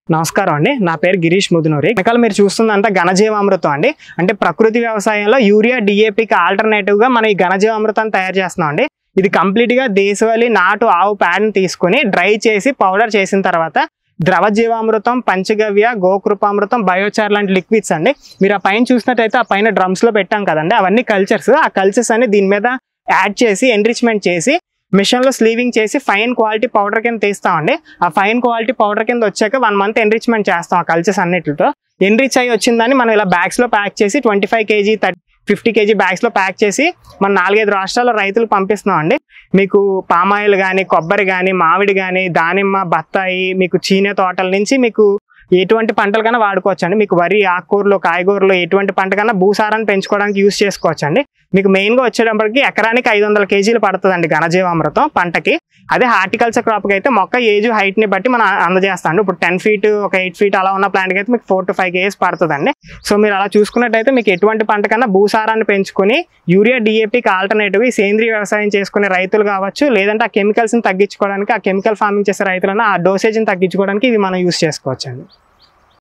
నమస్కారం అండి. నా పేరు గిరీష్ ముదునూరి. వెనకాల మీరు చూస్తుందంతా ఘనజీవామృతం అండి. అంటే ప్రకృతి వ్యవసాయంలో యూరియా డిఏపికి ఆల్టర్నేటివ్గా మనం ఈ ఘనజీవామృతాన్ని తయారు చేస్తున్నాం అండి. ఇది కంప్లీట్గా దేశవాళీ నాటు ఆవు ప్యాడ్ని తీసుకొని డ్రై చేసి పౌడర్ చేసిన తర్వాత ద్రవ జీవామృతం, పంచగవ్య, గోకృపామృతం, బయోచార్ లాంటి లిక్విడ్స్ అండి. మీరు ఆ పైన చూసినట్టయితే ఆ పైన డ్రమ్స్లో పెట్టాం కదండి, అవన్నీ కల్చర్స్. ఆ కల్చర్స్ అన్ని దీని మీద యాడ్ చేసి ఎన్రిచ్మెంట్ చేసి మిషన్లో స్లీవింగ్ చేసి ఫైన్ క్వాలిటీ పౌడర్ కింద తీస్తామండి. ఆ ఫైన్ క్వాలిటీ పౌడర్ కింద వచ్చాక 1 month ఎన్రిచ్మెంట్ చేస్తాం ఆ కల్చర్స్ అన్నిటితో. ఎన్రిచ్ అయ్యి వచ్చిందని మనం ఇలా బ్యాగ్స్లో ప్యాక్ చేసి 25 kg 50 kg బ్యాగ్స్లో ప్యాక్ చేసి మన 4-5 రాష్ట్రాల రైతులకు పంపిస్తున్నాం అండి. మీకు పామాయిల్ కానీ, కొబ్బరి కానీ, మామిడి కానీ, దానిమ్మ, బత్తాయి, మీకు చీనే తోటల నుంచి మీకు ఎటువంటి పంటలు కన్నా వాడుకోవచ్చు అండి. మీకు వరి, ఆకుకూరలు, కాయగూరలు ఎటువంటి పంట కన్నా భూసారాన్ని పెంచుకోవడానికి యూజ్ చేసుకోవచ్చు అండి. మీకు మెయిన్గా వచ్చేటప్పటికి ఎకరానికి 500 kg పడుతుందండి ఘనజీవామృతం పంటకి. అదే హార్టికల్చర్ క్రాప్కి అయితే మొక్క ఏజ్ హైట్ని బట్టి మనం అందజేస్తాం. ఇప్పుడు 10 feet, ఒక 8 feet అలా ఉన్న ప్లాంట్కి అయితే మీకు 4 to 5 kgs పడుతుందండి. సో మీరు అలా చూసుకున్నట్టయితే మీకు ఎటువంటి పంట కన్నా భూసారాన్ని పెంచుకొని యూరియా డిఏపికి ఆల్టర్నేటివ్ ఈ సేంద్రీయ వ్యవసాయం చేసుకునే రైతులు కావచ్చు, లేదంటే ఆ కెమికల్స్ని తగ్గించుకోవడానికి, ఆ కెమికల్ ఫార్మింగ్ చేసే రైతులను ఆ డోసేజ్ని తగ్గించుకోవడానికి ఇవి మనం యూజ్ చేసుకోవచ్చు అండి.